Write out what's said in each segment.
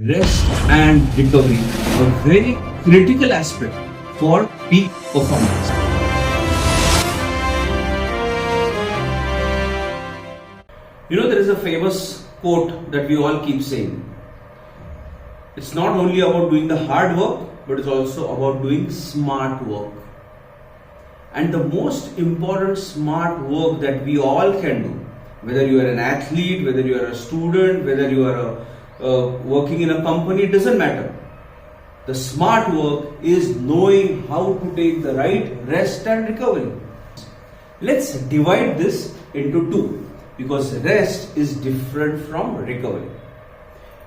Rest and recovery, a very critical aspect for peak performance. There is a famous quote that we all keep saying. It's not only about doing the hard work, but it's also about doing smart work. And the most important smart work that we all can do, whether you are an athlete, whether you are a student, whether you are working in a company, it doesn't matter. The smart work is knowing how to take the right rest and recovery. Let's divide this into two, because rest is different from recovery.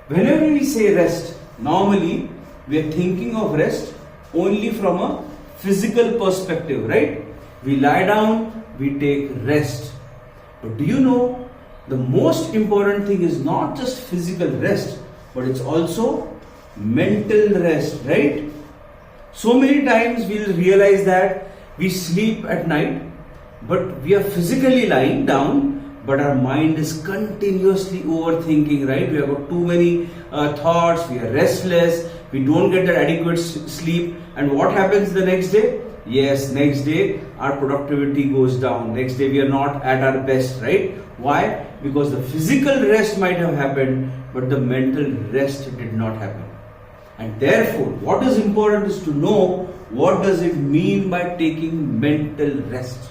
Whenever we say rest, normally we are thinking of rest only from a physical perspective, right? We lie down, we take rest. But do you know, the most important thing is not just physical rest, but it's also mental rest, right? So many times we'll realize that we sleep at night, but we are physically lying down, but our mind is continuously overthinking, right? We have got too many thoughts, we are restless, we don't get that adequate sleep, and what happens the next day? Yes, next day our productivity goes down. Next day we are not at our best, right? Why? Because the physical rest might have happened, but the mental rest did not happen. And therefore, what is important is to know what does it mean by taking mental rest.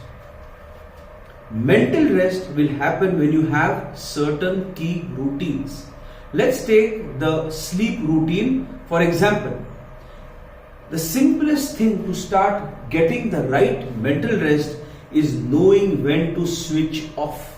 Mental rest will happen when you have certain key routines. Let's take the sleep routine for example. The simplest thing to start getting the right mental rest is knowing when to switch off.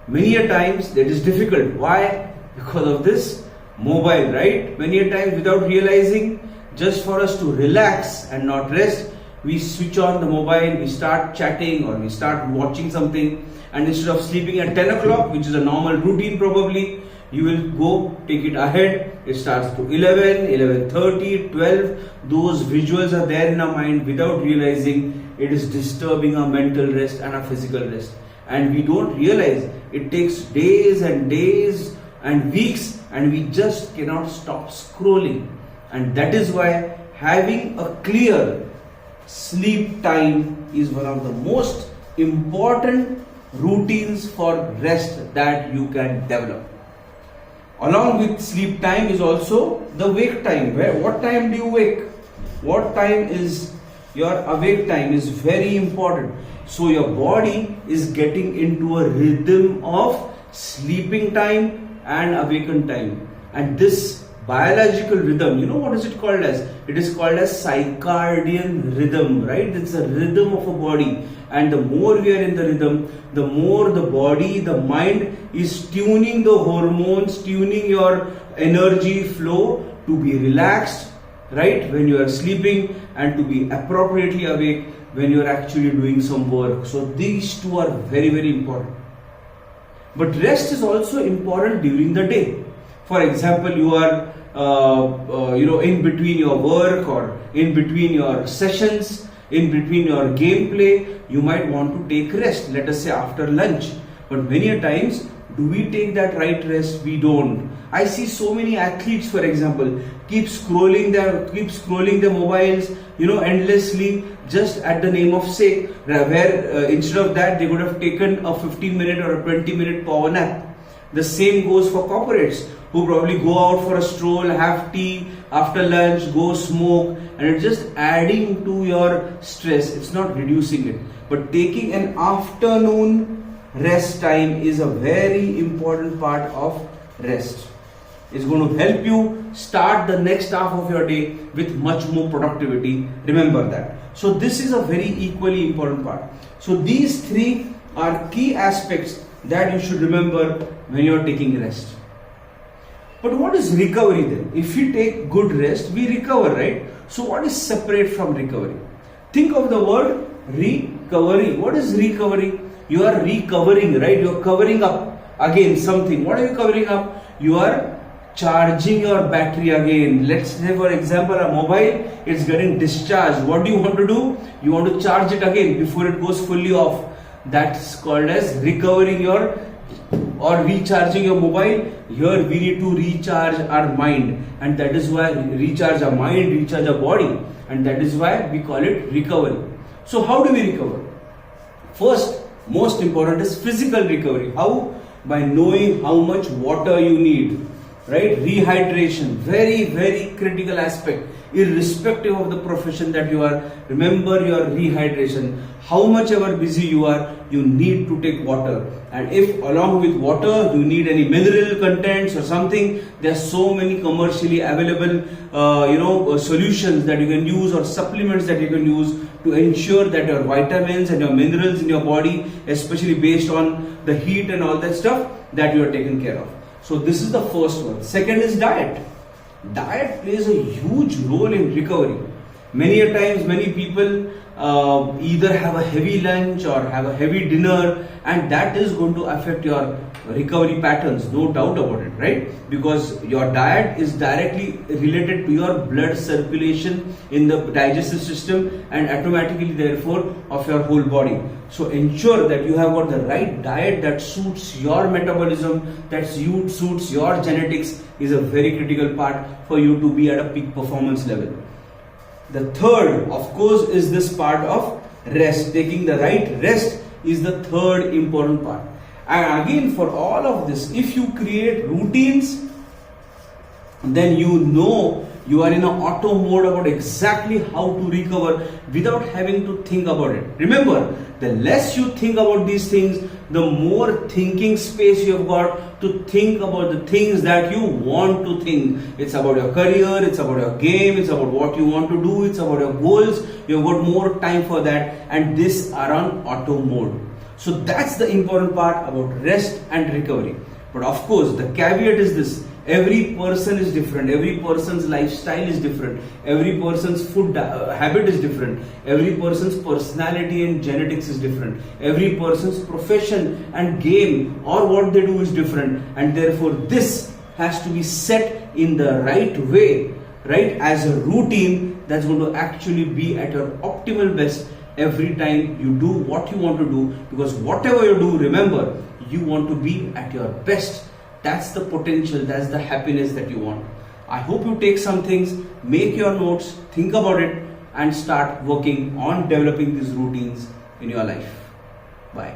Many a times that is difficult. Why? Because of this mobile, right? Many a times without realizing, just for us to relax and not rest, we switch on the mobile, we start chatting or we start watching something, and instead of sleeping at 10 o'clock, which is a normal routine probably, you will go take it ahead. It starts to 11, 11:30, 12. Those visuals are there in our mind without realizing it is disturbing our mental rest and our physical rest. And we don't realize it takes days and days and weeks, and we just cannot stop scrolling. And that is why having a clear sleep time is one of the most important routines for rest that you can develop. Along with sleep time is also the wake time. What time do you wake? What time is your awake time is very important. So your body is getting into a rhythm of sleeping time and awaken time. And this biological rhythm, what is it called as? It is called as circadian rhythm, right? It's a rhythm of a body. And the more we are in the rhythm, the more the body, the mind is tuning the hormones, tuning your energy flow to be relaxed, right? When you are sleeping, and to be appropriately awake when you are actually doing some work. So these two are very, very important. But rest is also important during the day. For example, you are in between your work or in between your sessions, in between your gameplay, you might want to take rest, let us say after lunch. But many a times, do we take that right rest? We don't. I see so many athletes, for example, keep scrolling their mobiles, endlessly, just at the name of sake, where instead of that they would have taken a 15-minute or a 20-minute power nap. The same goes for corporates who probably go out for a stroll, have tea after lunch, go smoke, and it's just adding to your stress. It's not reducing it. But taking an afternoon rest time is a very important part of rest. It's going to help you start the next half of your day with much more productivity. Remember that. So this is a very equally important part. So these three are key aspects that you should remember when you are taking rest. But what is recovery then? If we take good rest, we recover, right? So what is separate from recovery? Think of the word recovery. What is recovery? You are recovering, right? You are covering up again something. What are you covering up? You are charging your battery again. Let's say for example a mobile is getting discharged. What do you want to do? You want to charge it again before it goes fully off. That's called as recovering your or recharging your mobile, here we need to recharge our mind, and that is why recharge our mind, recharge our body, and that is why we call it recovery. So how do we recover? First, most important is physical recovery. How? By knowing how much water you need, right? Rehydration, very, very critical aspect, irrespective of the profession that you are. Remember your rehydration. How much ever busy you are, you need to take water. And if along with water you need any mineral contents or something, there are so many commercially available solutions that you can use, or supplements that you can use to ensure that your vitamins and your minerals in your body, especially based on the heat and all that stuff, that you are taken care of. So this is the first one. Second is diet. Diet plays a huge role in recovery. Many a times, many people either have a heavy lunch or have a heavy dinner, and that is going to affect your recovery patterns, no doubt about it, right? Because your diet is directly related to your blood circulation in the digestive system, and automatically therefore of your whole body. So ensure that you have got the right diet that suits your metabolism, that suits your genetics, is a very critical part for you to be at a peak performance level. The third, of course, is this part of rest. Taking the right rest is the third important part. And again, for all of this, if you create routines, then you know you are in an auto mode about exactly how to recover without having to think about it. Remember, the less you think about these things, the more thinking space you have got to think about the things that you want to think. It's about your career, it's about your game, it's about what you want to do, it's about your goals. You've got more time for that, and this are on auto mode. So that's the important part about rest and recovery. But of course, the caveat is this: every person is different, every person's lifestyle is different, every person's food habit is different, every person's personality and genetics is different, every person's profession and game or what they do is different, and therefore this has to be set in the right way, right, as a routine that's going to actually be at your optimal best every time you do what you want to do. Because whatever you do, remember, you want to be at your best. That's the potential, that's the happiness that you want. I hope you take some things, make your notes, think about it, and start working on developing these routines in your life. Bye.